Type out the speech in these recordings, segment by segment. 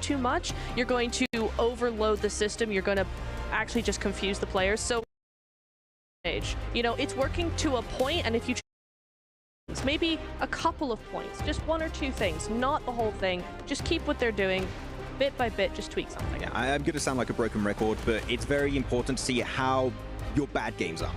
too much, you're going to overload the system. You're going to actually just confuse the players. So, you know, it's working to a point, and if you maybe a couple of points, just one or two things, not the whole thing. Just keep what they're doing. Bit by bit, just tweak something. Yeah, I'm going to sound like a broken record, but it's very important to see how your bad games are,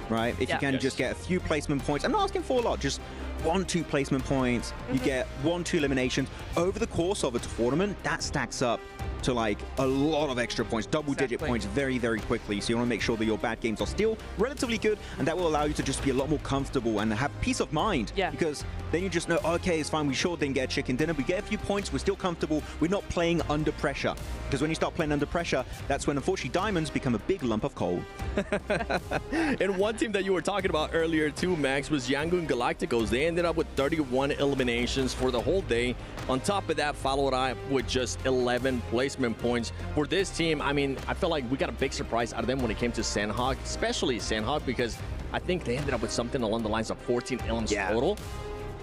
right? If you can just get a few placement points, I'm not asking for a lot, just 1-2 placement points, you get 1-2 eliminations over the course of a tournament, that stacks up to like a lot of extra points, double-digit points very, very quickly. So you want to make sure that your bad games are still relatively good, and that will allow you to just be a lot more comfortable and have peace of mind. Yeah. Because then you just know, okay, it's fine, we sure didn't get a chicken dinner, we get a few points, we're still comfortable, we're not playing under pressure. Because when you start playing under pressure, that's when, unfortunately, diamonds become a big lump of coal. And one team that you were talking about earlier too, Max, was Yangon Galacticos. They ended up with 31 eliminations for the whole day. On top of that, followed up with just 11 placement points. For this team, I mean, I feel like we got a big surprise out of them when it came to Sandhawk, especially Sandhawk, because I think they ended up with something along the lines of 14 elims total.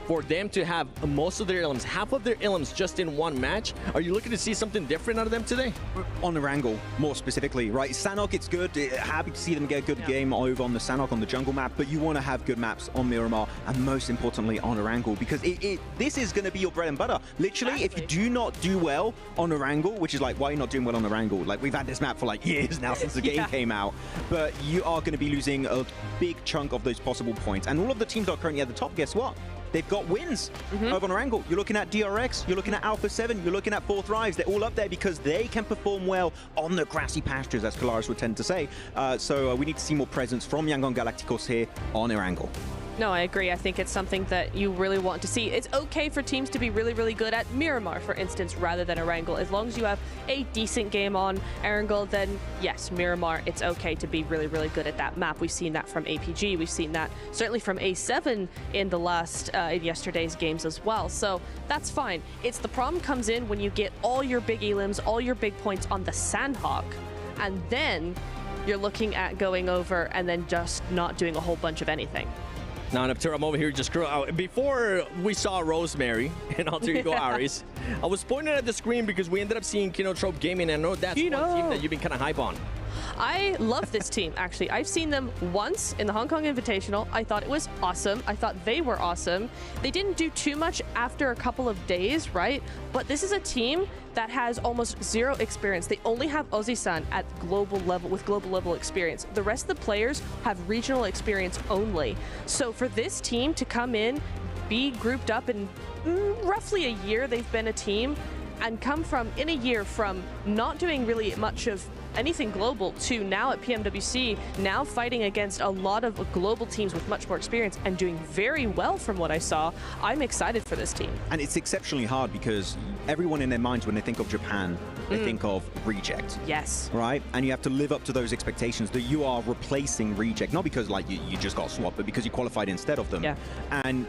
For them to have most of their elims, half of their elims just in one match, are you looking to see something different out of them today? On the Wrangle, more specifically, right? Sanhok, it's good. Happy to see them get a good game over on the Sanhok on the jungle map, but you want to have good maps on Miramar, and most importantly on Wrangle, because this is going to be your bread and butter. Literally, if you do not do well on Wrangle, which is like, why are you not doing well on Wrangle? Like, we've had this map for like years now since the game came out, but you are going to be losing a big chunk of those possible points. And all of the teams that are currently at the top, guess what? They've got wins over on Wrangle. You're looking at DRX, you're looking at Alpha 7, you're looking at Fourth Rise. They're all up there because they can perform well on the grassy pastures, as Kalaris would tend to say. So we need to see more presence from Yangon Galacticos here on Wrangle. No, I agree. I think it's something that you really want to see. It's okay for teams to be really, really good at Miramar, for instance, rather than Erangel. As long as you have a decent game on Erangel, then yes, Miramar, it's okay to be really, really good at that map. We've seen that from APG. We've seen that certainly from A7 in the last, in yesterday's games as well. So that's fine. It's the problem comes in when you get all your big elims, all your big points on the Sandhawk, and then you're looking at going over and then just not doing a whole bunch of anything. Now, Neptune, I'm over here just before we saw Rosemary and Alter Ego Aries, I was pointing at the screen because we ended up seeing Kinotrope Gaming, and I know that's one team that you've been kind of hype on. I love this team, actually. I've seen them once in the Hong Kong Invitational. I thought it was awesome. I thought they were awesome. They didn't do too much after a couple of days, right? But this is a team that has almost zero experience. They only have Ozzy-san at global level, with global level experience. The rest of the players have regional experience only. So for this team to come in, be grouped up in roughly a year they've been a team, and come from, in a year, from not doing really much of anything global to now at PMWC, now fighting against a lot of global teams with much more experience and doing very well from what I saw. I'm excited for this team. And it's exceptionally hard because everyone in their minds, when they think of Japan, they think of Reject. Yes. Right? And you have to live up to those expectations that you are replacing Reject, not because like you just got swapped, but because you qualified instead of them. Yeah. And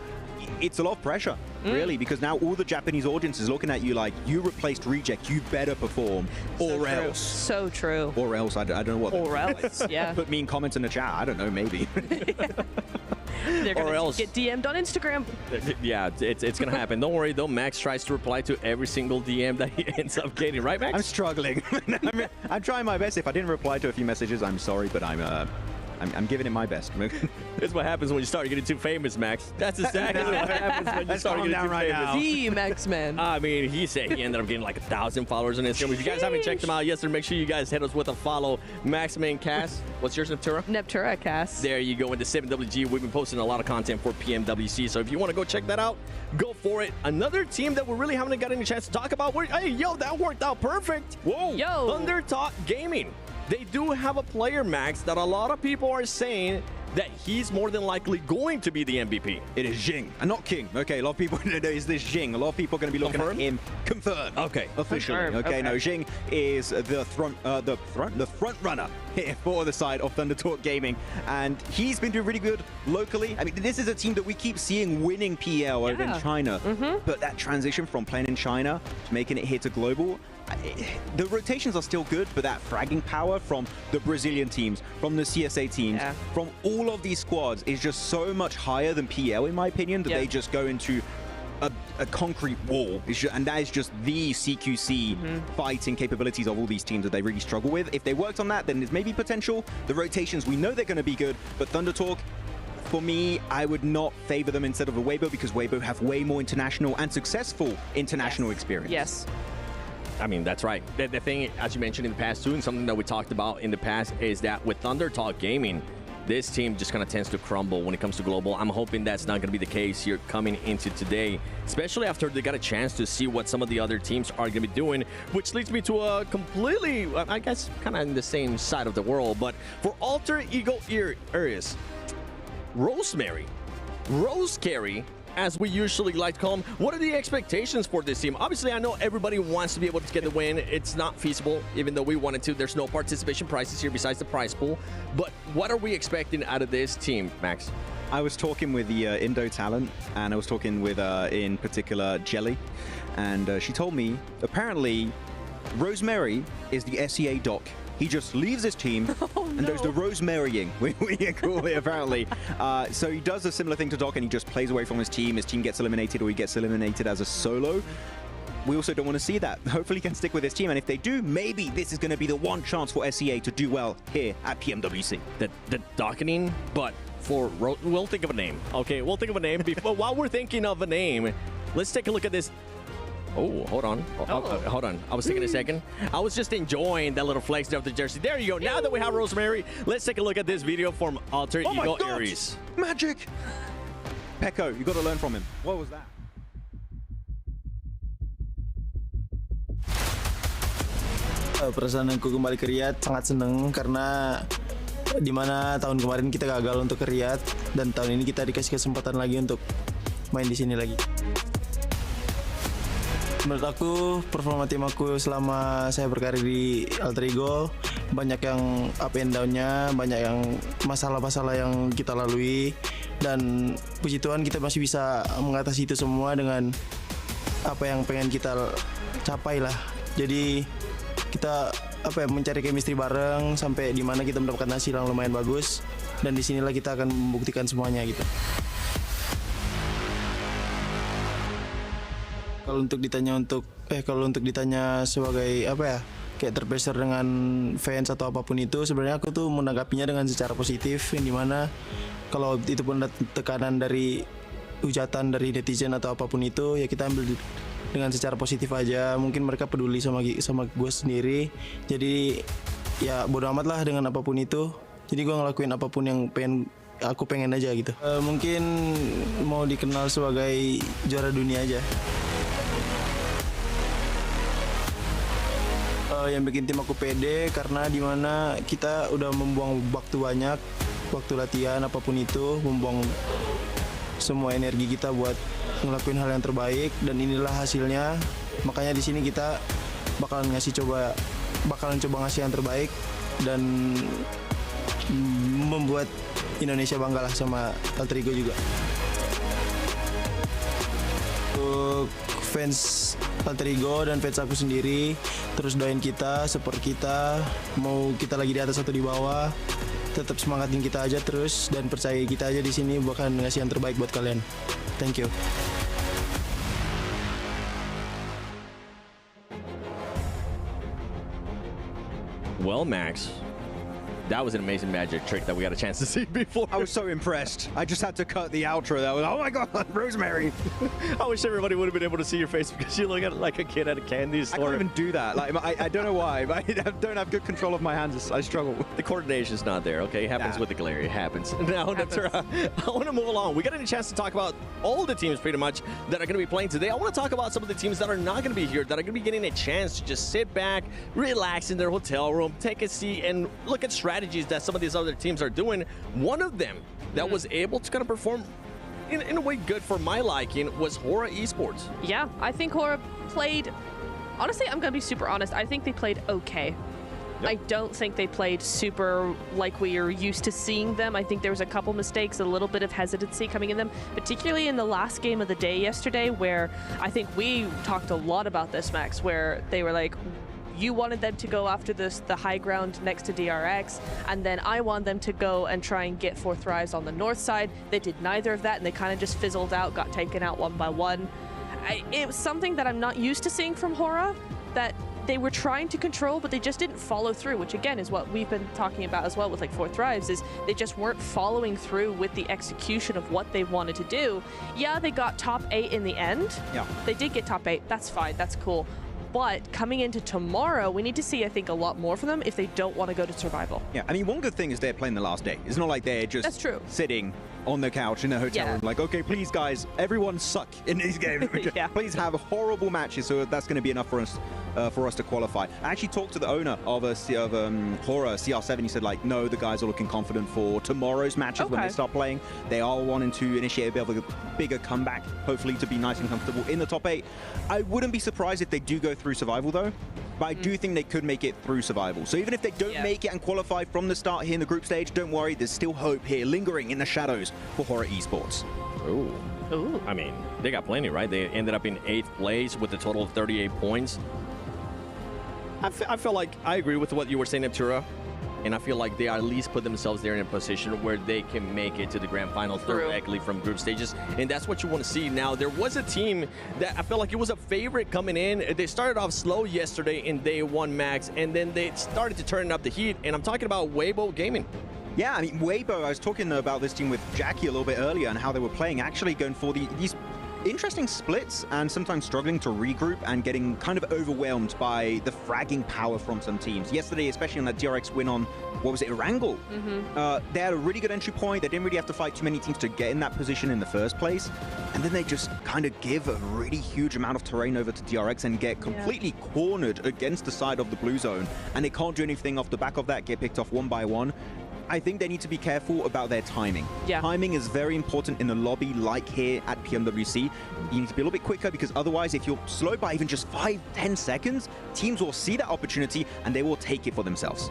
it's a lot of pressure, really, because now all the Japanese audience is looking at you like, you replaced Reject, you better perform, or else. So true. Or else, I don't know what. Or else, yeah. Put mean comments in the chat, I don't know, maybe. They're gonna get DM'd on Instagram. Yeah, it's gonna happen. Don't worry though, Max tries to reply to every single DM that he ends up getting, right, Max? I'm struggling. I'm trying my best. If I didn't reply to a few messages, I'm sorry, but I'm giving it my best. That's what happens when you start getting too famous, Max. That's exactly what happens when you start getting too famous. The Max Man. I mean, he said he ended up getting like 1,000 followers on Instagram. If you guys haven't checked him out yesterday, make sure you guys hit us with a follow. Maxman Cast. What's yours, Neptura? Neptura Cast. There you go. In the 7WG, we've been posting a lot of content for PMWC. So if you want to go check that out, go for it. Another team that we really haven't got any chance to talk about. Hey, yo, that worked out perfect. Whoa. Yo. Thundertalk Gaming. They do have a player, Max, that a lot of people are saying that he's more than likely going to be the MVP. It is Jing, and not King. Okay, a lot of people know is this Jing. A lot of people are going to be looking at him. Confirmed. Okay. Officially. Confirmed. Okay, no, Jing is the front runner here for the side of Thundertalk Gaming, and he's been doing really good locally. I mean, this is a team that we keep seeing winning PL over in China, but that transition from playing in China to making it here to global, the rotations are still good, but that fragging power from the Brazilian teams, from the CSA teams, from all of these squads is just so much higher than PL, in my opinion, that they just go into a concrete wall, and that is just the CQC fighting capabilities of all these teams that they really struggle with. If they worked on that, then there's maybe potential. The rotations, we know they're going to be good, but Thunder Talk, for me, I would not favor them instead of a Weibo, because Weibo have way more international and successful international experience. Yes. I mean, that's right. The thing, as you mentioned in the past too, and something that we talked about in the past, is that with Thunder Talk Gaming, this team just kind of tends to crumble when it comes to global. I'm hoping that's not going to be the case here coming into today, especially after they got a chance to see what some of the other teams are going to be doing, which leads me to a completely, I guess, kind of in the same side of the world, but for Alter Ego areas, Rosemary, Rose Carey, as we usually like to call them, what are the expectations for this team? Obviously, I know everybody wants to be able to get the win. It's not feasible, even though we wanted to. There's no participation prizes here besides the prize pool. But what are we expecting out of this team, Max? I was talking with the Indo talent, and I was talking with, in particular, Jelly, and she told me, apparently, Rosemary is the SEA doc. He just leaves his team and does the Rosemarying, we call it, apparently. So he does a similar thing to Doc, and he just plays away from his team gets eliminated, or he gets eliminated as a solo. We also don't want to see that. Hopefully he can stick with his team, and if they do, maybe this is going to be the one chance for SEA to do well here at PMWC. The docketing, but for we'll think of a name. Okay, we'll think of a name. Before, while we're thinking of a name, let's take a look at this. Oh, hold on. Hold on. I was taking a second. I was just enjoying that little flex of the jersey. There you go. Now that we have Rosemary, let's take a look at this video from Alter Ego Aries. Magic! Pecco, you got to learn from him. What was that? Perasaan aku kembali ke Riyadh sangat seneng karena dimana tahun kemarin kita gagal untuk ke Riyadh, dan tahun ini kita dikasih kesempatan lagi untuk main di sini lagi. Menurut aku, performa tim aku selama saya berkarir di Alter Ego banyak yang up and down-nya, banyak yang masalah-masalah yang kita lalui, dan puji Tuhan kita masih bisa mengatasi itu semua dengan apa yang pengen kita capai lah. Jadi kita mencari chemistry bareng sampai di mana kita mendapatkan hasil yang lumayan bagus, dan disinilah kita akan membuktikan semuanya gitu. Kalau untuk ditanya sebagai kayak terpressure dengan fans atau apapun itu, sebenarnya aku tuh menanggapinya dengan secara positif, yang dimana kalau itu pun ada tekanan dari hujatan dari netizen atau apapun itu, ya kita ambil dengan secara positif aja. Mungkin mereka peduli sama gue sendiri, jadi ya bodo amat lah dengan apapun itu. Jadi gue ngelakuin apapun yang aku pengen aja gitu. Mungkin mau dikenal sebagai juara dunia aja. Yang bikin tim aku pede karena dimana kita udah membuang waktu banyak, waktu latihan apapun itu, membuang semua energi kita buat ngelakuin hal yang terbaik, dan inilah hasilnya. Makanya di sini kita bakalan coba ngasih yang terbaik dan membuat Indonesia bangga lah sama Alter Ego juga. Untuk fans Alter Ego dan fans aku sendiri, terus doain kita, support kita, mau kita lagi di atas atau di bawah, tetap semangatin kita aja terus, dan percaya kita aja di sini bakal ngasih yang terbaik buat kalian. Thank you. Well, Max, that was an amazing magic trick that we got a chance to see before. I was so impressed. I just had to cut the outro. That was, oh my God, Rosemary. I wish everybody would have been able to see your face, because you look like a kid at a candy store. I can't even do that. Like, I don't know why, but I don't have good control of my hands. I struggle. The coordination's not there, okay? It happens with the glare. It happens. Now, I want to move along. We got a chance to talk about all the teams pretty much that are going to be playing today. I want to talk about some of the teams that are not going to be here, that are going to be getting a chance to just sit back, relax in their hotel room, take a seat, and look at strategies that some of these other teams are doing. One of them that was able to kind of perform in a way good for my liking was Hora Esports. Yeah, I think Hora played, honestly, I'm going to be super honest, I think they played okay. Yep. I don't think they played super like we are used to seeing them. I think there was a couple mistakes, a little bit of hesitancy coming in them, particularly in the last game of the day yesterday, where I think we talked a lot about this, Max, where they were like, you wanted them to go after the high ground next to DRX, and then I want them to go and try and get 4th Thrives on the north side. They did neither of that, and they kind of just fizzled out, got taken out one by one. it was something that I'm not used to seeing from Hora, that they were trying to control, but they just didn't follow through, which again is what we've been talking about as well with like Fourth Thrives, is they just weren't following through with the execution of what they wanted to do. Yeah, they got top 8 in the end. Yeah. They did get top 8. That's fine. That's cool. But coming into tomorrow, we need to see, I think, a lot more from them if they don't want to go to survival. Yeah, I mean, one good thing is they're playing the last day. It's not like they're just That's true. sitting on the couch in a hotel room like, okay, please, guys, everyone suck in these games. Yeah. Please have horrible matches, so that's going to be enough for us to qualify. I actually talked to the owner of Hora, CR7. He said, like, no, the guys are looking confident for tomorrow's matches when they start playing. They are wanting to initiate a bit of a bigger comeback, hopefully to be nice and comfortable in the top 8. I wouldn't be surprised if they do go through survival, though. But I do think they could make it through survival. So even if they don't make it and qualify from the start here in the group stage, don't worry, there's still hope here lingering in the shadows for Hora Esports. Ooh. I mean, they got plenty, right? They ended up in 8th place with a total of 38 points. I feel like I agree with what you were saying, Neptura. And I feel like they at least put themselves there in a position where they can make it to the grand finals directly from group stages. And that's what you want to see. Now, there was a team that I felt like it was a favorite coming in. They started off slow yesterday in day 1, Max, and then they started to turn up the heat. And I'm talking about Weibo Gaming. Yeah, I mean, Weibo, I was talking about this team with Jackie a little bit earlier and how they were playing, actually going for these interesting splits and sometimes struggling to regroup and getting kind of overwhelmed by the fragging power from some teams. Yesterday, especially on that DRX win on, what was it, Erangel? They had a really good entry point. They didn't really have to fight too many teams to get in that position in the first place. And then they just kind of give a really huge amount of terrain over to DRX and get completely cornered against the side of the blue zone. And they can't do anything off the back of that, get picked off one by one. I think they need to be careful about their timing. Timing is very important in a lobby like here at PMWC. You need to be a little bit quicker because otherwise, if you're slow by even just 5-10 seconds, teams will see that opportunity and they will take it for themselves.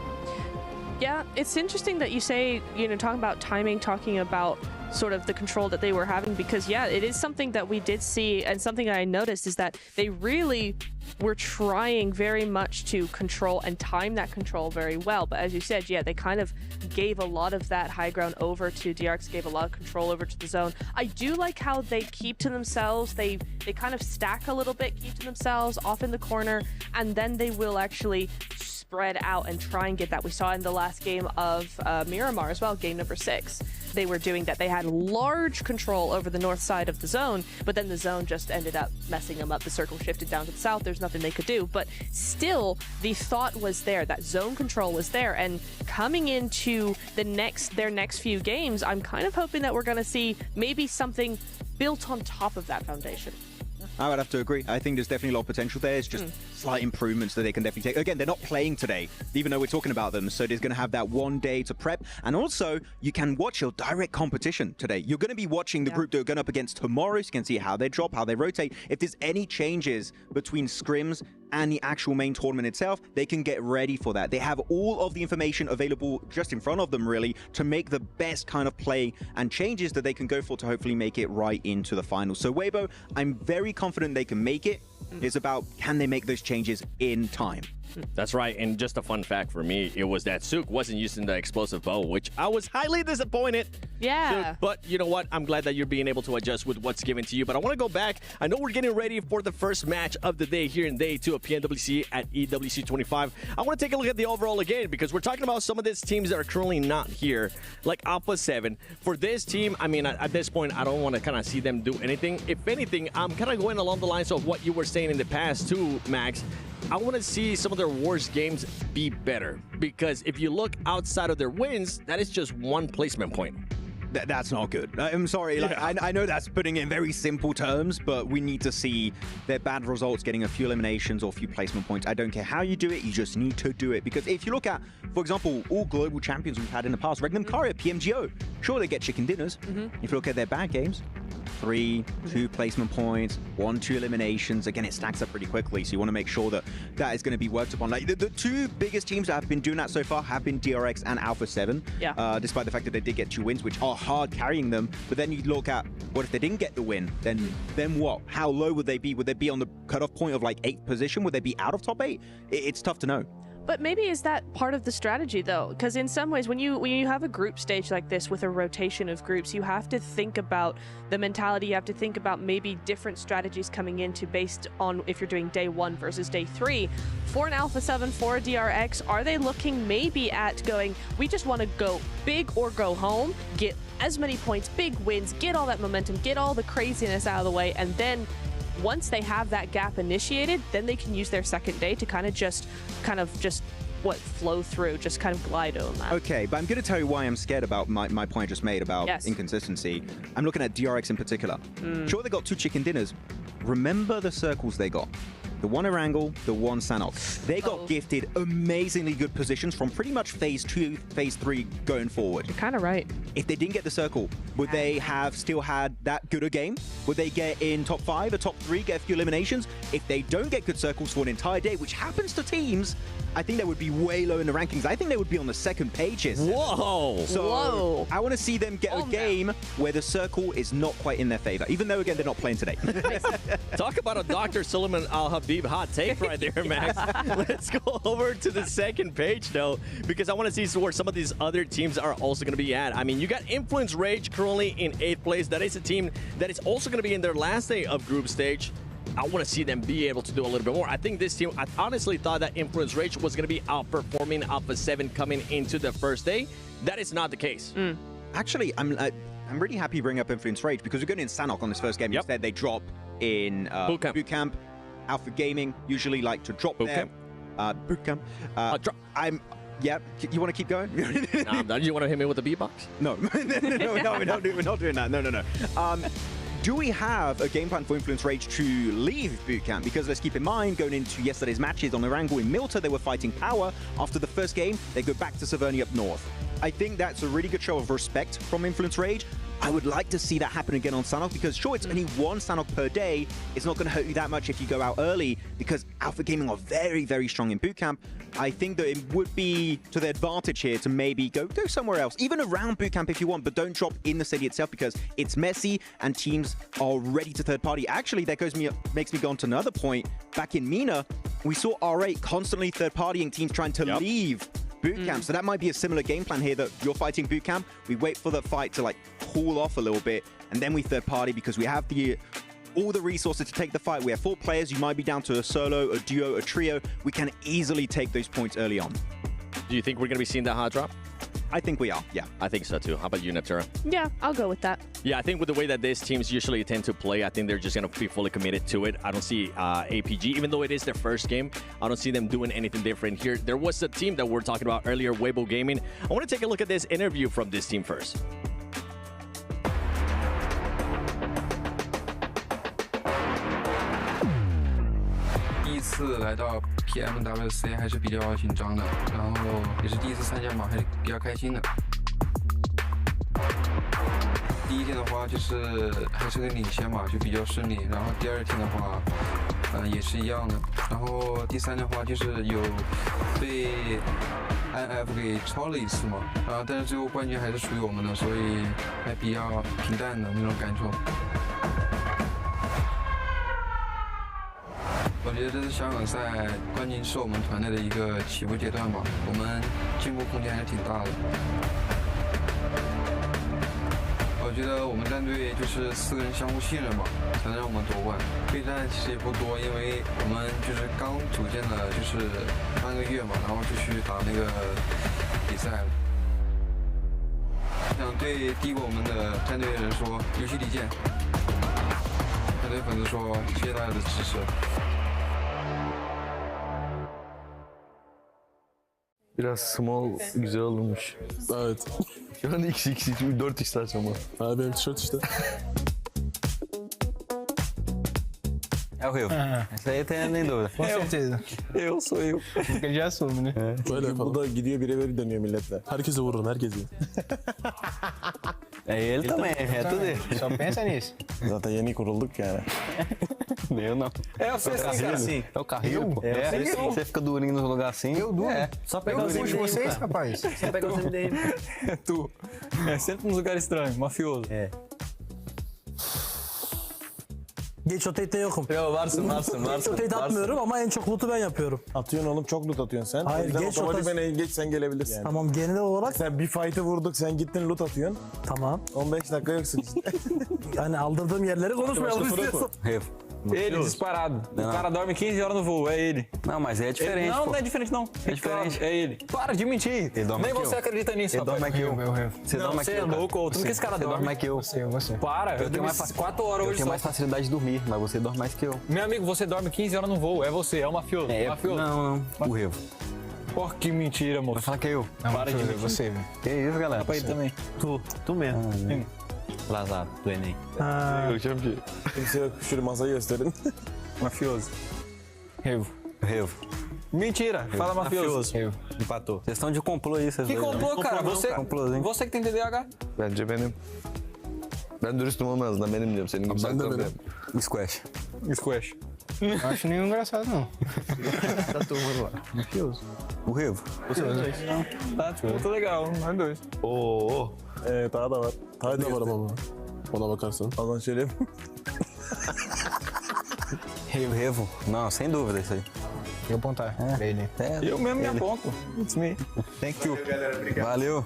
Yeah, it's interesting that you say, talking about timing, talking about sort of the control that they were having, because yeah, it is something that we did see, and something I noticed is that they really were trying very much to control and time that control very well. But as you said, yeah, they kind of gave a lot of that high ground over to DRX, gave a lot of control over to the zone. I do like how they keep to themselves. They kind of stack a little bit, keep to themselves off in the corner, and then they will actually spread out and try and get that. We saw in the last game of Miramar as well, game number 6. They were doing that. They had large control over the north side of the zone, but then the zone just ended up messing them up. The circle shifted down to the south. There's nothing they could do. But still, the thought was there. That zone control was there. And coming into their next few games, I'm kind of hoping that we're going to see maybe something built on top of that foundation. I would have to agree. I think there's definitely a lot of potential there. It's just slight improvements that they can definitely take. Again, they're not playing today, even though we're talking about them. So there's going to have that one day to prep. And also, you can watch your direct competition today. You're going to be watching the group that are going up against tomorrow. So you can see how they drop, how they rotate. If there's any changes between scrims and the actual main tournament itself, they can get ready for that. They have all of the information available just in front of them, really, to make the best kind of play and changes that they can go for to hopefully make it right into the finals. So Weibo, I'm very confident they can make it. It's about, can they make those changes in time? That's right, and just a fun fact for me, it was that Sook wasn't using the explosive bow, which I was highly disappointed. Yeah. But you know what? I'm glad that you're being able to adjust with what's given to you. But I want to go back. I know we're getting ready for the first match of the day here in day 2 of PNWC at EWC 25. I want to take a look at the overall again, because we're talking about some of these teams that are currently not here, like Alpha 7. For this team, I mean, at this point, I don't want to kind of see them do anything. If anything, I'm kind of going along the lines of what you were saying in the past too, Max. I want to see some of their worst games be better, because if you look outside of their wins, that is just one placement point. That's not good. I'm sorry. Like, I know that's putting it in very simple terms, but we need to see their bad results getting a few eliminations or a few placement points. I don't care how you do it. You just need to do it. Because if you look at, for example, all global champions we've had in the past, Regnum Karia, PMGO, sure, they get chicken dinners. If you look at their bad games, 3, 2 placement points, 1, 2 eliminations. Again, it stacks up pretty quickly, so you want to make sure that that is going to be worked upon. Like the 2 biggest teams that have been doing that so far have been DRX and Alpha 7. Yeah. Despite the fact that they did get 2 wins, which are hard carrying them. But then you look at, what if they didn't get the win? Then what? How low would they be? Would they be on the cutoff point of like 8th position? Would they be out of top 8? It's tough to know. But maybe is that part of the strategy though? Because in some ways, when you have a group stage like this with a rotation of groups, you have to think about the mentality. You have to think about maybe different strategies coming into based on if you're doing day 1 versus day 3. For an Alpha 7, for a DRX, are they looking maybe at going, we just want to go big or go home, get as many points, big wins, get all that momentum, get all the craziness out of the way, and then once they have that gap initiated, then they can use their second day to kind of just flow through, just kind of glide on that. Okay, but I'm going to tell you why I'm scared about my point I just made about inconsistency. I'm looking at DRX in particular. Sure, they got 2 chicken dinners. Remember the circles they got. The one Erangel, the one Sanhok. They got gifted amazingly good positions from pretty much phase 2, phase 3 going forward. You're kind of right. If they didn't get the circle, would they have still had that good a game? Would they get in top 5 or top 3, get a few eliminations? If they don't get good circles for an entire day, which happens to teams, I think they would be way low in the rankings. I think they would be on the second pages. Whoa! So I want to see them get a game where the circle is not quite in their favor, even though, again, they're not playing today. Talk about a Dr. Suleiman Al-Habib hot take right there, Max. Let's go over to the second page, though, because I want to see where some of these other teams are also going to be at. I mean, you got Influence Rage currently in 8th place. That is a team that is also going to be in their last day of group stage. I want to see them be able to do a little bit more. I think this team, I honestly thought that Influence Rage was going to be outperforming Alpha 7 coming into the first day. That is not the case. Actually, I'm really happy you bring up Influence Rage because we're going in Sanhok on this first game. Instead, they drop in Bootcamp. Alpha Gaming usually like to drop there. Bootcamp. Yeah, you want to keep going? Nah, you want to hit me with the beatbox? No, we're not doing that. No. Do we have a game plan for Influence Rage to leave Bootcamp? Because let's keep in mind, going into yesterday's matches on Erangel in Milta, they were fighting power. After the first game, they go back to Saverny up north. I think that's a really good show of respect from Influence Rage. I would like to see that happen again on Sanhok because sure, it's only 1 Sanhok per day. It's not going to hurt you that much if you go out early because Alpha Gaming are very, very strong in Bootcamp. I think that it would be to their advantage here to maybe go somewhere else, even around Bootcamp if you want, but don't drop in the city itself because it's messy and teams are ready to third party. Actually, that makes me go on to another point. Back in MENA, we saw R8 constantly third partying teams trying to leave Bootcamp. So that might be a similar game plan here that you're fighting Bootcamp. We wait for the fight to cool off a little bit and then we third party because we have all the resources to take the fight. We have 4 players. You might be down to a solo, a duo, a trio. We can easily take those points early on. Do you think we're going to be seeing that hard drop? I think we are, yeah. I think so too. How about you, Natura? Yeah, I'll go with that. Yeah, I think with the way that these teams usually tend to play, I think they're just going to be fully committed to it. I don't see APG, even though it is their first game, I don't see them doing anything different here. There was a team that we were talking about earlier, Weibo Gaming. I want to take a look at this interview from this team first. 第一次来到 PMWC 还是比较紧张的，然后也是第一次参加嘛，还比较开心的。第一天的话就是还是个领先嘛，就比较顺利。然后第二天的话，也是一样的。然后第三天的话就是有被 IF 给超了一次嘛，但是最后冠军还是属于我们的，所以还比较平淡的那种感受。 我觉得这次香港赛冠军是我们团队的一个起步阶段吧，我们进步空间还是挺大的。我觉得我们战队就是4个人相互信任嘛，才能让我们夺冠。备战其实也不多，因为我们就是刚组建了就是半个月嘛，然后就去打那个比赛了。想对低过我们的战队的人说，游戏离间。想对粉丝说，谢谢大家的支持。 Biraz small güzel olmuş. Evet. Şu an XX 4x ama. Ha, benim tişört işte. É o Rio. Essa aí tem nem dúvida. Com certeza. Eu sou eu. Porque ele já assume, né? Böyle yapalım. Bu da gidiyor birebir dönüyor milletle. Herkese vururum, herkese. É ele também, é tudo ele. Só pensa nisso. Zaten yeni kurulduk yani. Eu não. É você assim, cara, assim. É o carrinho, pô. É, você fica durinho no lugar assim. Eu duro. É. Só pegar os puxo vocês, rapaz. Só pegar os MDM. É tu. É sempre nos lugares estranhos, mafioso. É. Geç rotate'de yokum. Yo varsın. Geç rotate atmıyorum ama en çok loot'u ben yapıyorum. Atıyorsun oğlum, çok loot atıyorsun sen. Hayır, O yüzden geç otomatikman en geç sen gelebilirsin. Yani. Tamam, genel olarak Sen bir fight'ı vurduk, sen gittin loot atıyorsun. tamam. 15 dakika yoksun işte. Yani aldırdığım yerleri konuşmayalım istiyorsan. Revo. Ele disparado. O cara dorme 15 horas no voo, é ele. Não, mas é diferente, Não, pô. não é diferente não. É diferente. É ele. Para de mentir. Ele dorme Nem aqui, você ó. acredita nisso, Ele dorme aqui, ó. Você Não, dorme você aqui, é ó, cara. louco. Tudo que esse cara Você dorme dorme. mais que eu. Você. Para, eu dormi 4 horas Eu hoje tenho só. mais facilidade de dormir, mas você dorme mais que eu. Meu amigo, você dorme 15 horas no voo. É você, é o mafioso. Mafioso. Não. O Revo. Porra, que mentira, moço. Vai falar que é eu. Não, para de mentir. Você, velho. Que isso, galera? Pra ele também. Tu mesmo. Lazado, do Enem. Kimse yok, şöyle masayı gösterin. Mafioso. Revo. Revo. Mentira. Fala mafioso. Revo. Empatou. Vocês estão de complô aí, vocês Que dois, né? complô, cara? Complôzinho. Você que tem TDAH. Bence benim. Ben dürüstüm olma en azından benim diyorum. Senin gibi Ben de saklamıyorum. benim. Squash. Squash. Não acho nenhum engraçado, não. Tá turma lá. Mafioso. O Revo. Tá, tipo, muito legal. Nós dois. Oo. Daha da var. Daha da var ama. Ona bakarsan. Allah'ın şöyle. Revo. Não, sem dúvida isso aí. Vou apontar pra ele. Eu mesmo me aponto. It's me. Thank you. Valeu.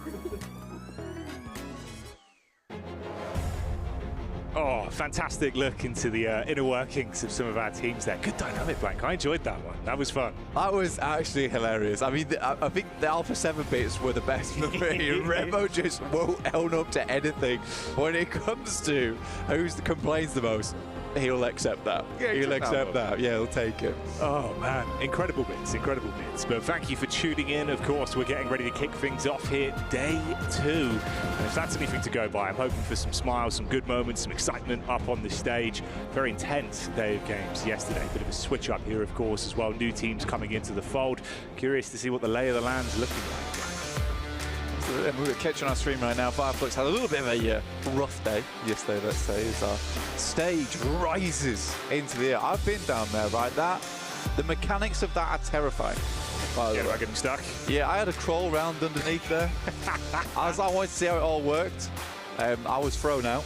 Oh, fantastic look into the inner workings of some of our teams there. Good dynamic, Blank. I enjoyed that one. That was fun. That was actually hilarious. I mean, I think the Alpha 7 bits were the best for me. Remo just won't own up to anything. When it comes to who complains the most, he'll accept that. Yeah, he'll accept that. that. Yeah, he'll take it. Oh, man. Incredible bits, incredible bits. But thank you for tuning in. Of course, we're getting ready to kick things off here, day 2. And if that's anything to go by, I'm hoping for some smiles, some good moments, some excitement up on the stage. Very intense day of games yesterday. Bit of a switch up here, of course, as well. New teams coming into the fold. Curious to see what the lay of the land's looking like. And we're catching our stream right now. Fireflux had a little bit of a rough day yesterday, let's say, as our stage rises into the air. I've been down there, right? The mechanics of that are terrifying. Yeah, we're getting stuck. Yeah, I had to crawl around underneath there. As I wanted to see how it all worked, I was thrown out.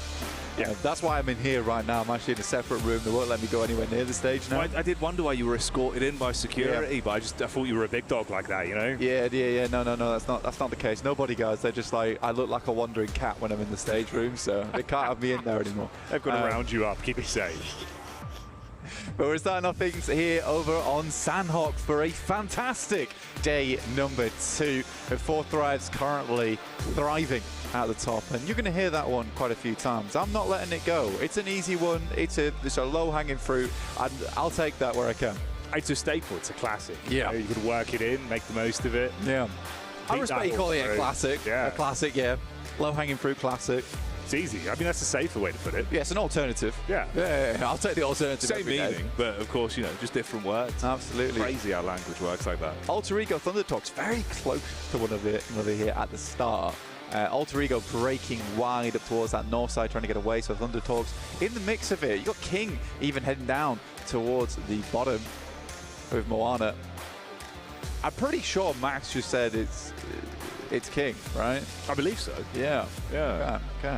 Yeah, that's why I'm in here right now. I'm actually in a separate room. They won't let me go anywhere near the stage now. Well, I did wonder why you were escorted in by security, but I thought you were a big dog like that, you know? Yeah. No. That's not the case. No bodyguards. They're just like, I look like a wandering cat when I'm in the stage room, so they can't have me in there anymore. They've got to round you up, keep you safe. But we're starting off things here over on Sandhawk for a fantastic day number 2. And Fourth Thrive's currently thriving at the top, and you're going to hear that one quite a few times. I'm not letting it go. It's an easy one. It's a low-hanging fruit, and I'll take that where I can. It's a staple. It's a classic. Yeah. You could work it in, make the most of it. Yeah. I respect you calling it a classic. Yeah. A classic, yeah. Low-hanging fruit classic. It's easy. I mean, that's a safer way to put it. Yeah, it's an alternative. Yeah. Yeah. I'll take the alternative. Same every day. meaning, but of course, you know, just different words. Absolutely. Crazy how language works like that. Alter Ego Thunder Talks very close to one another here at the start. Alter Ego breaking wide up towards that north side, trying to get away. So Thunder Talks in the mix of it. You got King even heading down towards the bottom with Moana. I'm pretty sure Max just said it's King, right? I believe so. Yeah. Okay.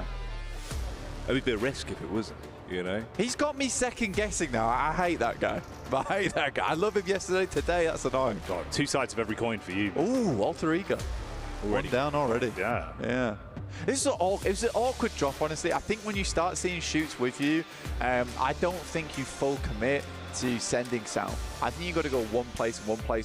It'd be a risk if it wasn't, you know? He's got me second guessing now. I hate that guy. I hate that guy. I love him yesterday. Today, that's annoying. God, 2 sides of every coin for you. Ooh, Alter Ego. Already. One down already. Yeah. This is it's an awkward drop, honestly. I think when you start seeing shoots with you, I don't think you full commit to sending south. I think you got to go one place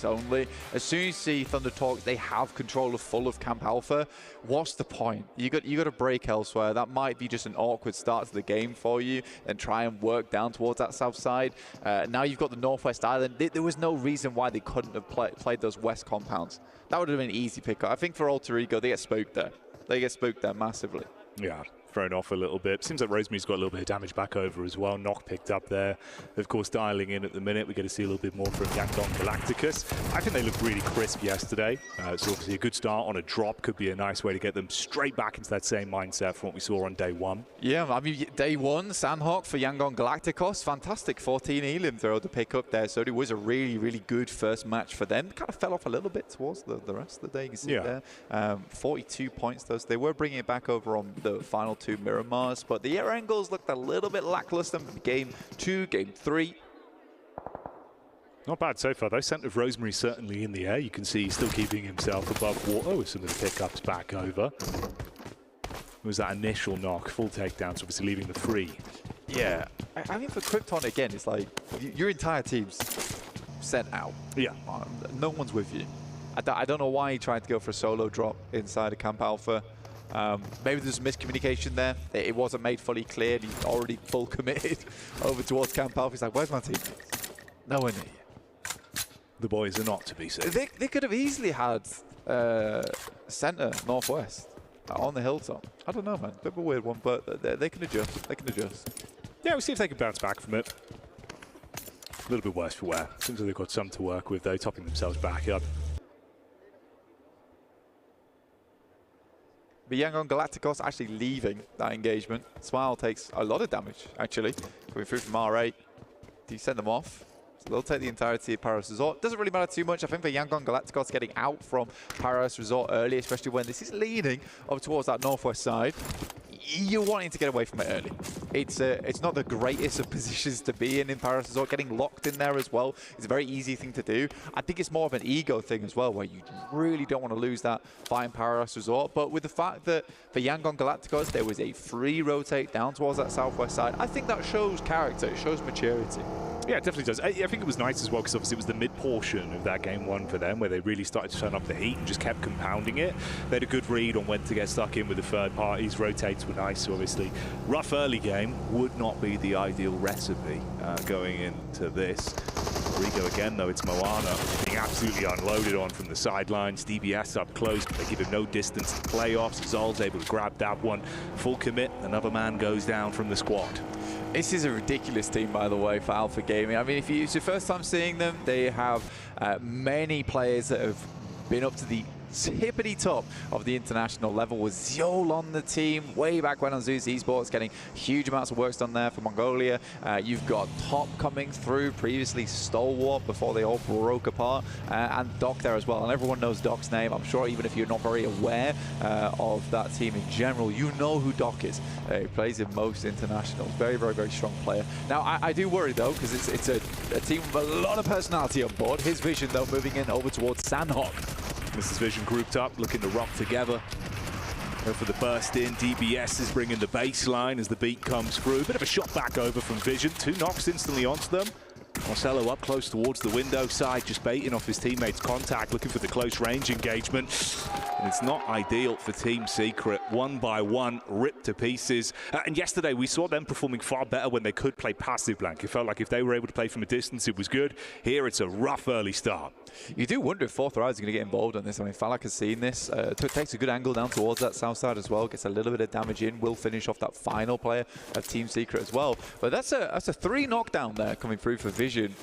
only. As soon as you see Thunder Talks, they have control of full of Camp Alpha. What's the point? You got to break elsewhere. That might be just an awkward start to the game for you, and try and work down towards that south side. Now you've got the Northwest Island. There was no reason why they couldn't have played those west compounds. That would have been an easy pickup. I think for Alter Ego, they get spooked there. They get spooked there massively. Yeah, thrown off a little bit. Seems like Rosemary's got a little bit of damage back over as well. Knock picked up there. Of course, dialing in at the minute. We get to see a little bit more from Yangdong Galacticus. I think they looked really crisp yesterday. So obviously a good start on a drop could be a nice way to get them straight back into that same mindset from what we saw on day 1. Yeah, I mean, day 1, Sandhawk for Yangdong Galacticos. Fantastic 14 elim throw to pick up there. So it was a really, really good first match for them. Kind of fell off a little bit towards the rest of the day. You can see there. 42 points, though. So they were bringing it back over on the final two Miramars, but the air angles looked a little bit lackluster in game 2, game 3. Not bad so far, though. Scent of Rosemary certainly in the air. You can see he's still keeping himself above water with some of the pickups back over. It was that initial knock, full takedowns, obviously leaving the free. Yeah, I mean, for Krypton, again, it's like your entire team's sent out. Yeah. No one's with you. I don't know why he tried to go for a solo drop inside of Camp Alpha. Maybe there's miscommunication there. It wasn't made fully clear. He's already full committed over towards Camp Alpha. He's like, where's my teammates? No one near you. The boys are not to be seen. They could have easily had center northwest on the hilltop. I don't know, man. Bit of a weird one, but they can adjust. They can adjust. Yeah, we'll see if they can bounce back from it. A little bit worse for wear. Seems like they've got some to work with, though, topping themselves back up. But Yangon Galacticos actually leaving that engagement. Smile takes a lot of damage, actually. Coming through from R8. Do you send them off? So they'll take the entirety of Paradise Resort. Doesn't really matter too much. I think for Yangon Galacticos getting out from Paradise Resort early, especially when this is leaning up towards that northwest side, you're wanting to get away from it early. It's not the greatest of positions to be in Paradise Resort. Getting locked in there as well is a very easy thing to do. I think it's more of an ego thing as well, where you really don't want to lose that fight in Paradise Resort. But with the fact that for Yangon Galacticos, there was a free rotate down towards that southwest side, I think that shows character. It shows maturity. Yeah, it definitely does. I think it was nice as well because obviously it was the mid-portion of that game 1 for them where they really started to turn up the heat and just kept compounding it. They had a good read on when to get stuck in with the third parties. Rotates were nice, so obviously. Rough early game would not be the ideal recipe going into this. Rigo again, though, it's Moana being absolutely unloaded on from the sidelines. DBS up close, but they give him no distance to playoffs. Zol's able to grab that one. Full commit, another man goes down from the squad. This is a ridiculous team, by the way, for Alpha Gaming. I mean, if it's your first time seeing them, they have many players that have been up to the hippity top of the international level, with Ziol on the team way back when on Zeus Esports, getting huge amounts of work done there for Mongolia. You've got Top coming through, previously Stalwart before they all broke apart, and Doc there as well. And everyone knows Doc's name. I'm sure even if you're not very aware of that team in general, you know who Doc is. He plays in most internationals. Very, very, very strong player. Now, I do worry though, because it's a team with a lot of personality on board. His vision though, moving in over towards Sandhawk. This is Vision grouped up, looking to rock together. Go for the burst in. DBS is bringing the baseline as the beat comes through. Bit of a shot back over from Vision. 2 knocks instantly onto them. Marcelo up close towards the window side, just baiting off his teammate's contact, looking for the close range engagement. And it's not ideal for Team Secret. 1 by 1, ripped to pieces. And yesterday we saw them performing far better when they could play passive blank. It felt like if they were able to play from a distance, it was good. Here it's a rough early start. You do wonder if Fourth Rise is going to get involved on this. I mean, Falak has seen this. Takes a good angle down towards that south side as well. Gets a little bit of damage in. Will finish off that final player of Team Secret as well. But that's a 3 knockdown there coming through for Vision.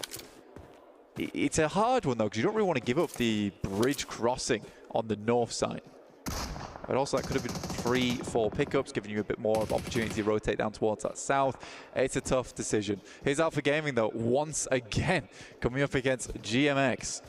It's a hard one though, because you don't really want to give up the bridge crossing on the north side. But also that could have been 3-4 pickups, giving you a bit more of opportunity to rotate down towards that south. It's a tough decision. Here's Alpha Gaming though, once again, coming up against GMX.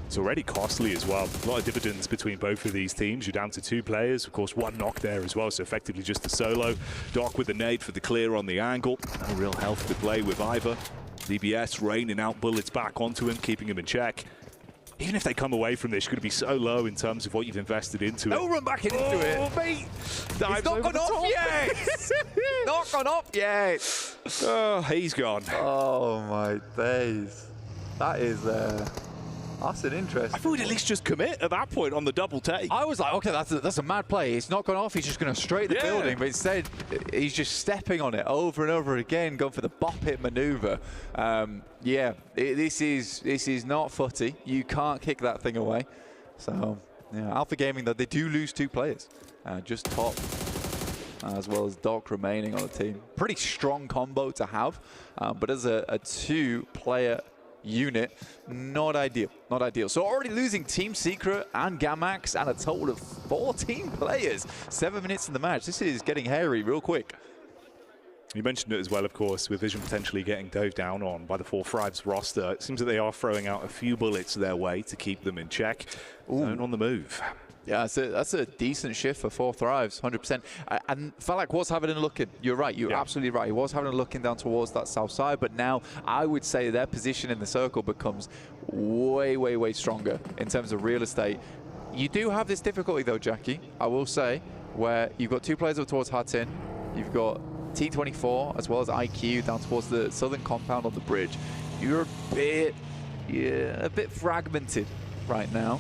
It's already costly as well. A lot of dividends between both of these teams. You're down to 2 players. Of course, 1 knock there as well, so effectively just a solo. Doc with the nade for the clear on the angle. No real health to play with either. DBS raining out bullets back onto him, keeping him in check. Even if they come away from this, you're going to be so low in terms of what you've invested into it. No run back into it. Mate. It's not gone off yet. Not gone off yet. Oh, he's gone. Oh, my days. That is... That's an interest. I thought we'd at least just commit at that point on the double take. I was like, okay, that's a mad play. It's not gone off. He's just going to straight the building. But instead, he's just stepping on it over and over again, going for the bop hit maneuver. This is not footy. You can't kick that thing away. So, yeah, Alpha Gaming, though, they do lose 2 players. Just Top, as well as Doc remaining on the team. Pretty strong combo to have. But as a 2-player unit, not ideal. Not ideal. So already losing Team Secret and Gamax and a total of 14 players. 7 minutes in the match. This is getting hairy real quick. You mentioned it as well, of course, with Vision potentially getting dove down on by the 4 Thrives roster. It seems that they are throwing out a few bullets their way to keep them in check. Zone on the move. Yeah, that's a decent shift for 4 Thrives, 100%. And felt like was having a look at, you're right, you're absolutely right. He was having a looking down towards that south side, but now I would say their position in the circle becomes way, way, way stronger in terms of real estate. You do have this difficulty though, Jackie, I will say, where you've got 2 players up towards Hatin, you've got T24 as well as IQ down towards the southern compound on the bridge. You're a bit fragmented right now.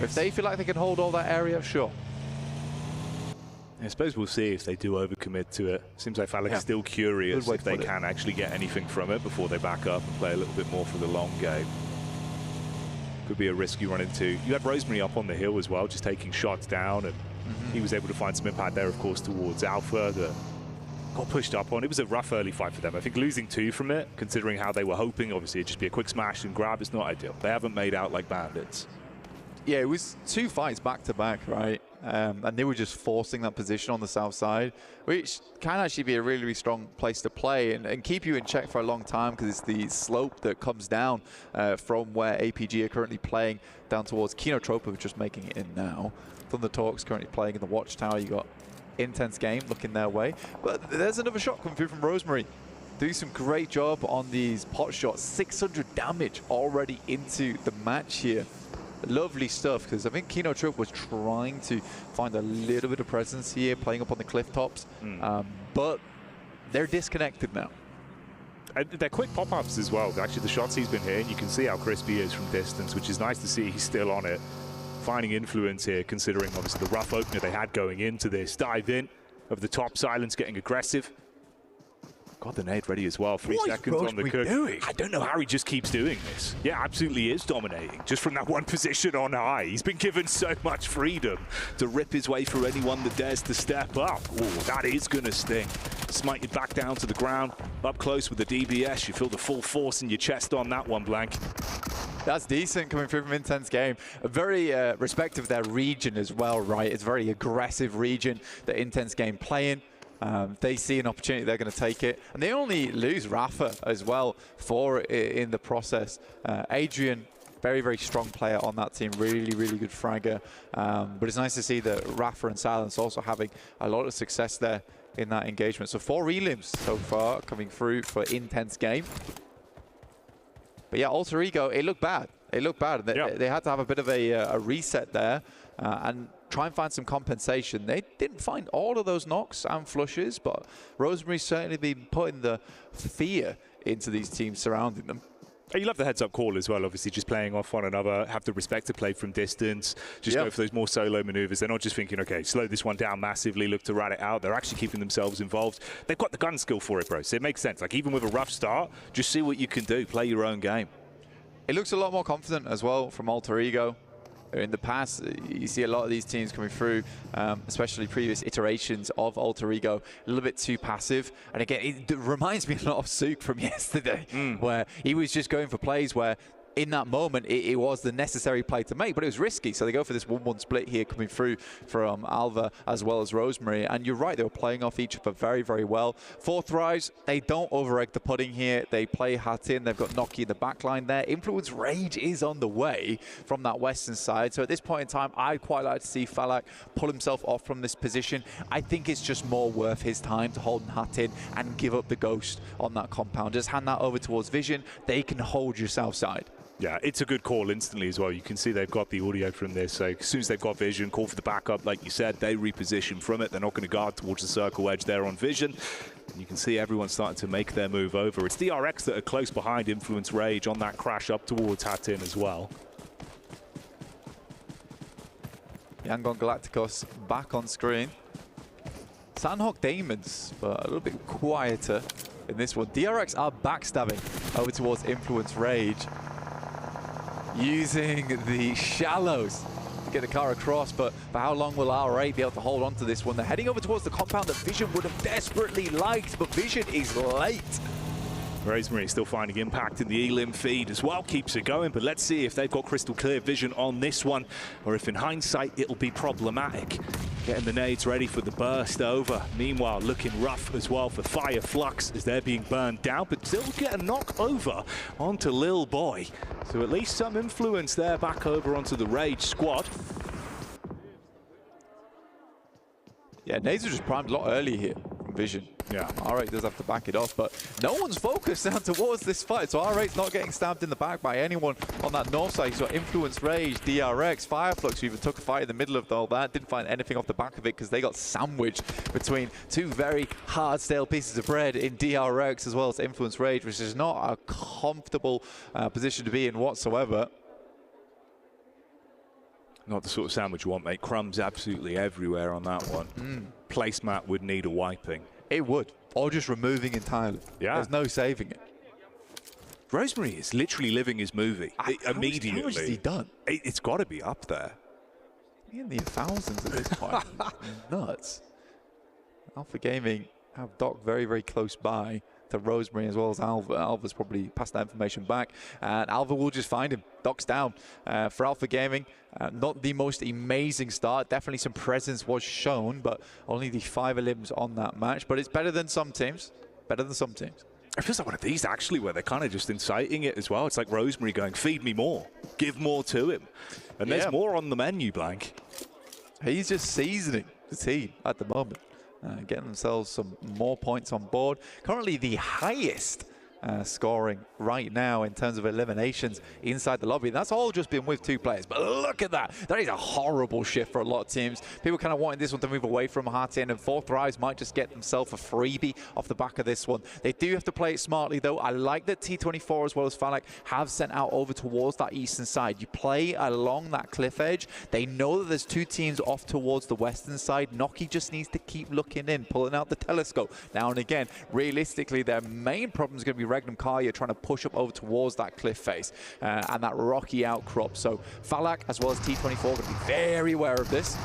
If they feel like they can hold all that area, sure. I suppose we'll see if they do overcommit to it. Seems like Falak's still curious if they can actually get anything from it before they back up and play a little bit more for the long game. Could be a risk you run into. You have Rosemary up on the hill as well, just taking shots down, and he was able to find some impact there, of course, towards Alpha that got pushed up on. It was a rough early fight for them. I think losing 2 from it, considering how they were hoping, obviously it'd just be a quick smash and grab, it's not ideal. They haven't made out like bandits. Yeah, it was 2 fights back to back, right? And they were just forcing that position on the south side, which can actually be a really, really strong place to play and keep you in check for a long time, because it's the slope that comes down from where APG are currently playing down towards Kinotropa, who's just making it in now. Thunder Talk's currently playing in the Watchtower. You got Intense Game looking their way. But there's another shot coming through from Rosemary. Doing some great job on these pot shots. 600 damage already into the match here. Lovely stuff, because I think Kinotropa was trying to find a little bit of presence here, playing up on the cliff tops, but they're disconnected now. They're quick pop-ups as well. Actually, the shots he's been hitting, you can see how crispy he is from distance, which is nice to see he's still on it. Finding influence here, considering obviously the rough opener they had going into this. Dive in of the top, Silence getting aggressive. Got the nade ready as well. 3 seconds on the cook. I don't know how he just keeps doing this. Yeah, absolutely is dominating. Just from that one position on high. He's been given so much freedom to rip his way through anyone that dares to step up. Oh, that is going to sting. Smited back down to the ground. Up close with the DBS. You feel the full force in your chest on that one, Blank. That's decent coming through from Intense Game. A very respective of their region as well, right? It's a very aggressive region that Intense Game playing. They see an opportunity, they're going to take it. And they only lose Rafa as well for it in the process. Adrian, very, very strong player on that team. Really, really good fragger. But it's nice to see that Rafa and Silence also having a lot of success there in that engagement. So 4 elims so far coming through for Intense Game. But yeah, Alter Ego, it looked bad. It looked bad. They had to have a bit of a reset there and try and find some compensation. They didn't find all of those knocks and flushes, but Rosemary's certainly been putting the fear into these teams surrounding them. You love the heads-up call as well, obviously, just playing off one another, have the respect to play from distance, just go for those more solo maneuvers. They're not just thinking, okay, slow this one down massively, look to rat it out. They're actually keeping themselves involved. They've got the gun skill for it, bro, so it makes sense. Like, even with a rough start, just see what you can do, play your own game. It looks a lot more confident as well from Alter Ego. In the past, you see a lot of these teams coming through, especially previous iterations of Alter Ego, a little bit too passive. And again, it reminds me a lot of Sook from yesterday, where he was just going for plays where in that moment, it was the necessary play to make, but it was risky. So they go for this 1-1 split here coming through from Alva as well as Rosemary. And you're right, they were playing off each other very, very well. 4 Thrives, they don't over-egg the pudding here. They play Hatin. They've got Noki in the back line there. Influence Rage is on the way from that western side. So at this point in time, I'd quite like to see Falak pull himself off from this position. I think it's just more worth his time to hold Hatin and give up the ghost on that compound. Just hand that over towards Vision. They can hold your south side. Yeah, it's a good call instantly as well. You can see they've got the audio from this. So as soon as they've got Vision, call for the backup, like you said, they reposition from it. They're not going to guard towards the circle edge there on Vision. And you can see everyone starting to make their move over. It's the RX that are close behind Influence Rage on that crash up towards Hatin as well. Yangon Galacticos back on screen. Sandhawk Demons, but a little bit quieter in this one. DRX are backstabbing over towards Influence Rage, using the shallows to get the car across, but for how long will R8 be able to hold on to this one? They're heading over towards the compound that Vision would have desperately liked, but Vision is late. Rosemary still finding impact in the elim feed as well, keeps it going, but let's see if they've got crystal clear vision on this one, or if in hindsight it'll be problematic. Getting the nades ready for the burst over. Meanwhile, looking rough as well for Fire Flux as they're being burned down, but still get a knock over onto Lil Boy. So at least some influence there back over onto the Rage squad. Yeah, nades are just primed a lot earlier here from Vision. Yeah, R8 does have to back it off, but no one's focused down towards this fight, so R8's not getting stabbed in the back by anyone on that north side. He's got Influence Rage, DRX, Fireflux, who even took a fight in the middle of all that. Didn't find anything off the back of it because they got sandwiched between two very hard, stale pieces of bread in DRX as well as Influence Rage, which is not a comfortable position to be in whatsoever. Not the sort of sandwich you want, mate. Crumbs absolutely everywhere on that one. Placemat would need a wiping. It would. Or just removing entirely. Yeah. There's no saving it. Rosemary is literally living his movie immediately. How much has he done? It's got to be up there. In the thousands at this point. Nuts. Alpha Gaming have Doc very, very close by to Rosemary as well as Alva. Alva's probably passed that information back, and Alva will just find him. Doc's down for Alpha Gaming. Not the most amazing start. Definitely some presence was shown, but only the 5 elims on that match. But it's better than some teams. Better than some teams. It feels like one of these actually where they're kind of just inciting it as well. It's like Rosemary going, feed me more, give more to him. And there's more on the menu, Blank. He's just seasoning the team at the moment. Getting themselves some more points on board. Currently the highest scoring right now in terms of eliminations inside the lobby. That's all just been with 2 players. But look at that. That is a horrible shift for a lot of teams. People kind of wanting this one to move away from Heartend, and 4 Thrives might just get themselves a freebie off the back of this one. They do have to play it smartly, though. I like that T24 as well as Falak have sent out over towards that eastern side. You play along that cliff edge. They know that there's 2 teams off towards the western side. Noki just needs to keep looking in, pulling out the telescope now and again. Realistically, their main problem is going to be Regnum Karya trying to push up over towards that cliff face and that rocky outcrop. So Falak as well as T24 going to be very aware of this.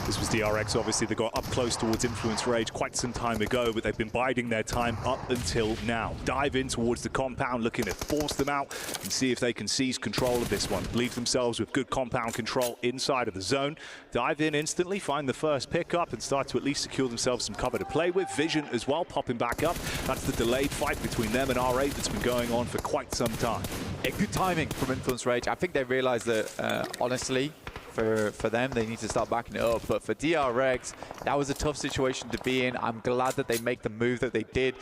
This was DRX, obviously. They got up close towards Influence Rage quite some time ago, but they've been biding their time up until now. Dive in towards the compound, looking to force them out and see if they can seize control of this one. Leave themselves with good compound control inside of the zone. Dive in instantly, find the first pickup, and start to at least secure themselves some cover to play with. Vision as well, popping back up. That's the delayed fight between them and R8 that's been going on for quite some time. Yeah, good timing from Influence Rage. I think they realized that, honestly, for them, they need to start backing it up. But for DRX, that was a tough situation to be in. I'm glad that they make the move that they did.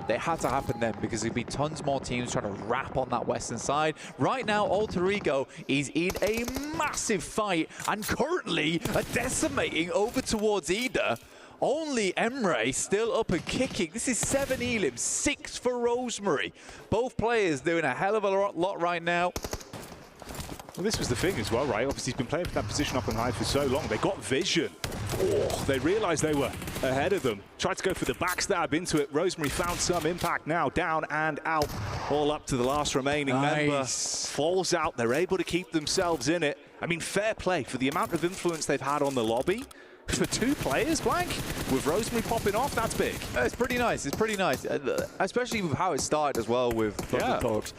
They had to happen then because there'd be tons more teams trying to wrap on that western side. Right now, Alter Ego is in a massive fight and currently decimating over towards Ida. Only Emre still up and kicking. This is 7 Elim, 6 for Rosemary. Both players doing a hell of a lot right now. Well, this was the thing as well, right? Obviously, he's been playing for that position up and high for so long. They got Vision. Oh, they realized they were ahead of them. Tried to go for the backstab into it. Rosemary found some impact now. Down and out. All up to the last remaining member. Falls out. They're able to keep themselves in it. I mean, fair play for the amount of influence they've had on the lobby. For 2 players, Blank, with Rosemary popping off, that's big. It's pretty nice. It's pretty nice, especially with how it started as well with Thunder Talks.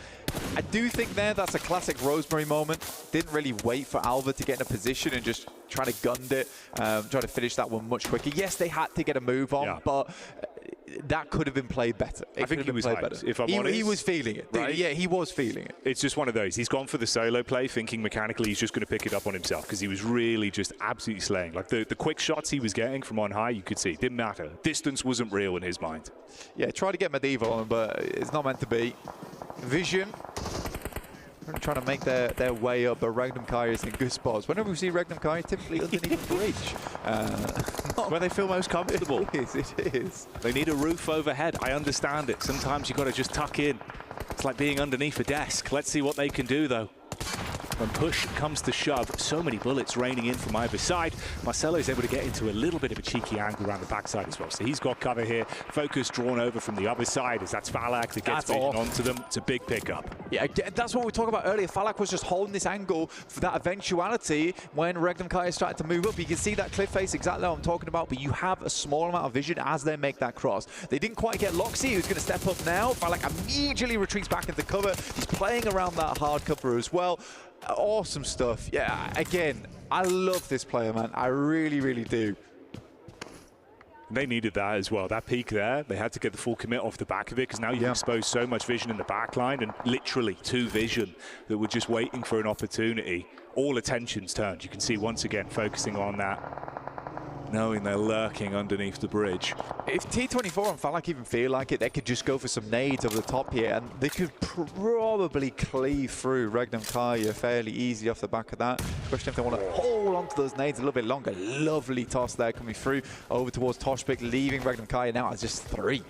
I do think that's a classic Rosemary moment. Didn't really wait for Alva to get in a position and just try to gun it, try to finish that one much quicker. Yes, they had to get a move on, but that could have been played better. I think he was hyped, if I'm honest. He was feeling it, right? Yeah, he was feeling it. It's just one of those. He's gone for the solo play, thinking mechanically he's just going to pick it up on himself because he was really just absolutely slaying. Like the quick shots he was getting from on high, you could see. Didn't matter. Distance wasn't real in his mind. Yeah, try to get Medieval on him, but it's not meant to be. Vision. Trying to make their way up, but Regnum Karya is in good spots. Whenever we see Regnum Karya, typically underneath the bridge. Where they feel most comfortable. It is. They need a roof overhead. I understand it. Sometimes you've got to just tuck in. It's like being underneath a desk. Let's see what they can do, though. When push comes to shove, so many bullets raining in from either side. Marcelo is able to get into a little bit of a cheeky angle around the backside as well. So he's got cover here. Focus drawn over from the other side as that's Falak that gets Vision onto them. It's a big pickup. Yeah, that's what we talked about earlier. Falak was just holding this angle for that eventuality when Regnum Karya started to move up. You can see that cliff face exactly what I'm talking about, but you have a small amount of vision as they make that cross. They didn't quite get Loxy, who's going to step up now. Falak immediately retreats back into cover. He's playing around that hard cover as well. Awesome stuff. Yeah, again, I love this player, man. I really, really do. They needed that as well. That peak there, they had to get the full commit off the back of it, because now you've exposed so much vision in the back line, and literally 2 vision that were just waiting for an opportunity. All attention's turned. You can see once again focusing on that, knowing they're lurking underneath the bridge. If T24 and Falak even feel like it, they could just go for some nades over the top here, and they could probably cleave through Regnum Kaya fairly easy off the back of that, especially if they want to hold on to those nades a little bit longer. Lovely toss there coming through over towards Toshpik, leaving Regnum Kaya now as just 3.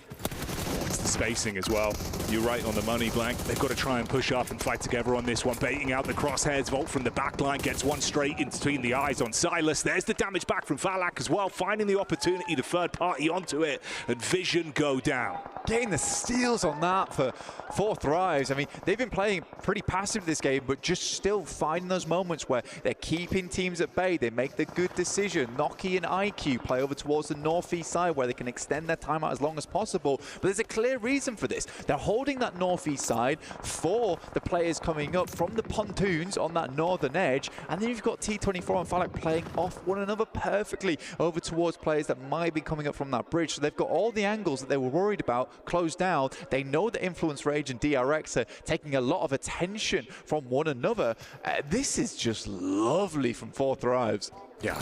It's the spacing as well. You're right on the money, Blank. They've got to try and push up and fight together on this one. Baiting out the crosshairs. Volt from the back line gets one straight in between the eyes on Silas. There's the damage back from Falak as well, finding the opportunity to third party onto it, and vision go down. Getting the steals on that for 4 Thrives. I mean, they've been playing pretty passive this game, but just still finding those moments where they're keeping teams at bay. They make the good decision. Noki and IQ play over towards the northeast side where they can extend their timeout as long as possible. But there's a clear reason for this. They're holding that northeast side for the players coming up from the pontoons on that northern edge. And then you've got T24 and Falak playing off one another perfectly over towards players that might be coming up from that bridge. So they've got all the angles that they were worried about closed down. They know that Influence Rage and DRX are taking a lot of attention from one another. This is just lovely from 4 Thrives. Yeah.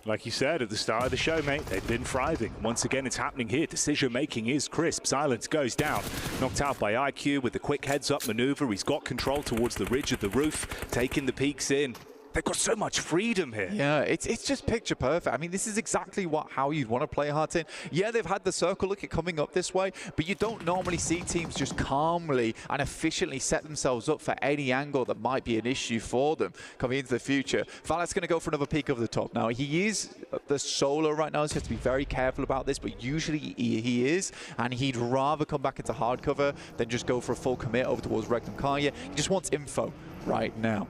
Like you said at the start of the show, mate, they've been thriving. Once again, it's happening here. Decision-making is crisp. Silence goes down. Knocked out by IQ with the quick heads-up maneuver. He's got control towards the ridge of the roof, taking the peaks in. They've got so much freedom here. Yeah, it's just picture perfect. I mean, this is exactly how you'd want to play Heartin. Yeah, they've had the circle look at coming up this way, but you don't normally see teams just calmly and efficiently set themselves up for any angle that might be an issue for them coming into the future. Falak's going to go for another peek over the top. Now, he is the solo right now, so he has to be very careful about this, but usually he is, and he'd rather come back into hard cover than just go for a full commit over towards Regnum Kaya. He just wants info right now.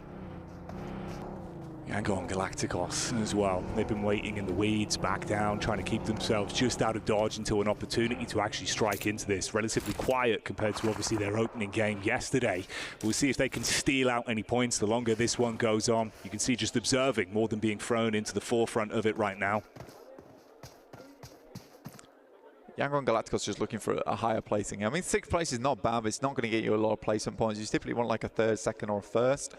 Yango and Galacticos as well. They've been waiting in the weeds, back down, trying to keep themselves just out of dodge until an opportunity to actually strike into this. Relatively quiet compared to obviously their opening game yesterday. We'll see if they can steal out any points the longer this one goes on. You can see just observing more than being thrown into the forefront of it right now. Yango and Galacticos just looking for a higher placing. I mean, 6th place is not bad, but it's not going to get you a lot of placement points. You typically want like a 3rd, 2nd, or a 1st.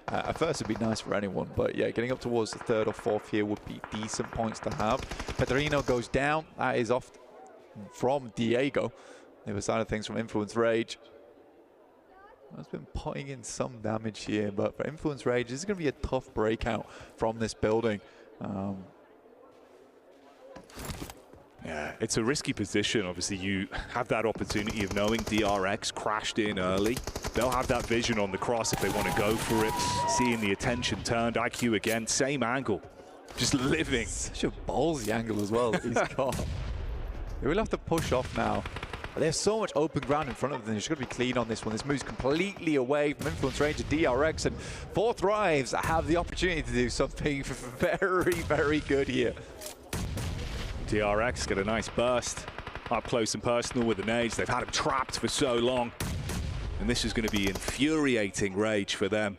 A 1st would be nice for anyone, but yeah, getting up towards the 3rd or 4th here would be decent points to have. Pedrino goes down. That is off from Diego. The other side of things from Influence Rage. Has been putting in some damage here, but for Influence Rage, this is going to be a tough breakout from this building. Yeah, it's a risky position. Obviously, you have that opportunity of knowing DRX crashed in early. They'll have that vision on the cross if they want to go for it. Seeing the attention turned. IQ again, same angle. Just living. Such a ballsy angle as well he's got. They will have to push off now. There's so much open ground in front of them. They're just going to be clean on this one. This moves completely away from Influence Range and DRX, and 4 Thrives have the opportunity to do something very, very good here. DRX get a nice burst up close and personal with the nades. They've had him trapped for so long, and this is going to be infuriating Rage for them.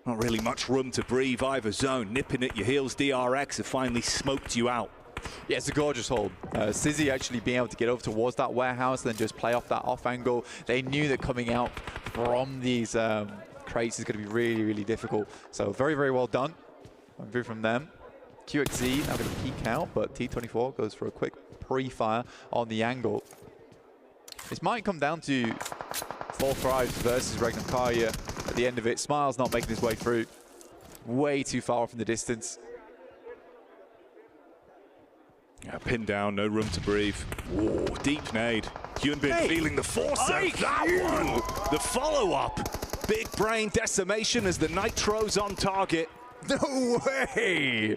Not really much room to breathe either zone. Nipping at your heels, DRX have finally smoked you out. Yeah, it's a gorgeous hold. Sizzy actually being able to get over towards that warehouse and then just play off that off angle. They knew that coming out from these crates is going to be really, really difficult. So very, very well done. Going through from them. QXZ now going to peek out, but T24 goes for a quick pre-fire on the angle. This might come down to 4 Thrives versus Regnum Kaya at the end of it. Smile's not making his way through. Way too far from the distance. Yeah, pinned down, no room to breathe. Whoa, deep nade. Hyunbin feeling the force of that one. The follow-up. Big brain decimation as the Nitro's on target. No way!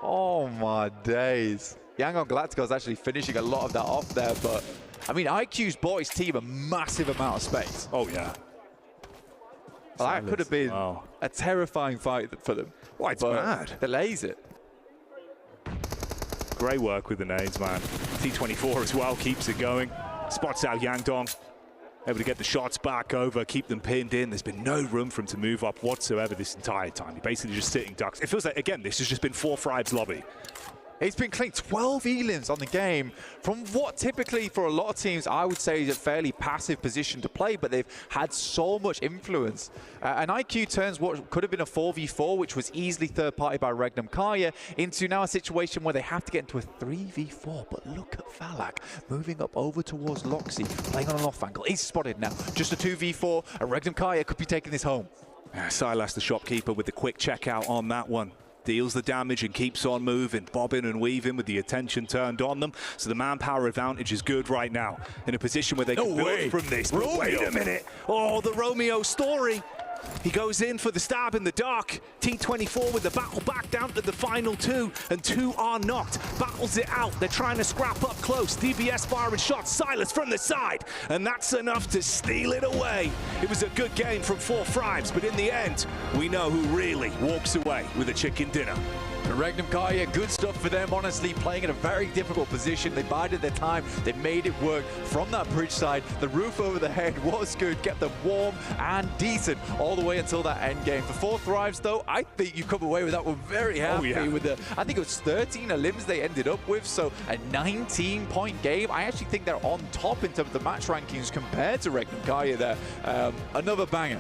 Oh my days. Yango Galacticos actually finishing a lot of that off there, but I mean, IQ's bought his team a massive amount of space. Oh yeah. Well, that could have been a terrifying fight for them. Why, it's mad. They lays it. Great work with the nades, man. T24 as well keeps it going. Spots out Yangdong. Able to get the shots back over, keep them pinned in. There's been no room for him to move up whatsoever this entire time. He's basically just sitting ducks. It feels like, again, this has just been 4 Thrives lobby. It's been clean. 12 elims on the game from what typically for a lot of teams I would say is a fairly passive position to play, but they've had so much influence. And IQ turns what could have been a 4v4, which was easily third-party by Regnum Kaya, into now a situation where they have to get into a 3v4. But look at Falak moving up over towards Loxy, playing on an off angle. He's spotted now. Just a 2v4, and Regnum Kaya could be taking this home. Silas, the shopkeeper, with the quick checkout on that one. Deals the damage and keeps on moving, bobbing and weaving with the attention turned on them. So the manpower advantage is good right now. In a position where they can build from this. But wait a minute. Oh, the Romeo story. He goes in for the stab in the dark. T24 with the battle back down to the final two, and two are knocked. Battles it out. They're trying to scrap up close. DBS firing shots. Silas from the side, and that's enough to steal it away. It was a good game from 4 Frames, but in the end, we know who really walks away with a chicken dinner. Regnum Kaya, good stuff for them, honestly, playing in a very difficult position. They bided their time, they made it work from that bridge side. The roof over the head was good, kept them warm and decent all the way until that end game. For 4 Thrives, though, I think you come away with that one very happy with the, I think it was 13 elims they ended up with, so a 19-point game. I actually think they're on top in terms of the match rankings compared to Regnum Kaya there. Another banger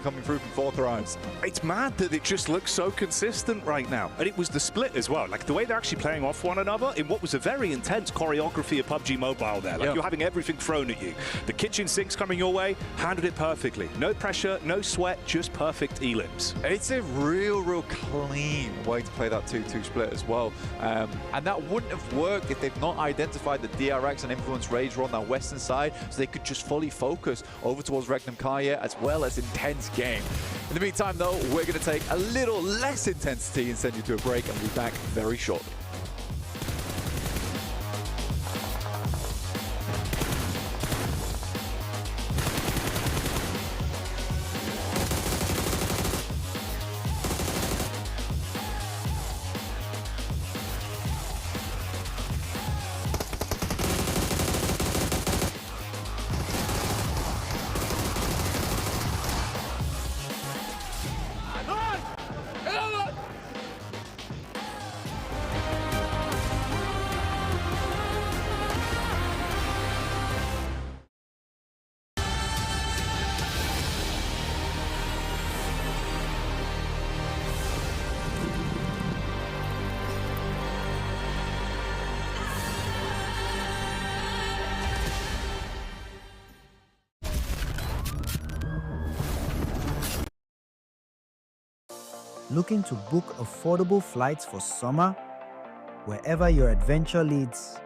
coming through from 4 Thrives. It's mad that it just looks so consistent right now. And it was the split as well, like the way they're actually playing off one another in what was a very intense choreography of PUBG Mobile there. Like you're having everything thrown at you. The kitchen sinks coming your way, handled it perfectly. No pressure, no sweat, just perfect elims. It's a real clean way to play that 2-2 split as well. And that wouldn't have worked if they've not identified the DRX and Influence Rage on that western side, so they could just fully focus over towards Regnum Kaya as well as intense game. In the meantime, though, we're going to take a little less intensity and send you to a break, and we'll be back very shortly. Looking to book affordable flights for summer? Wherever your adventure leads,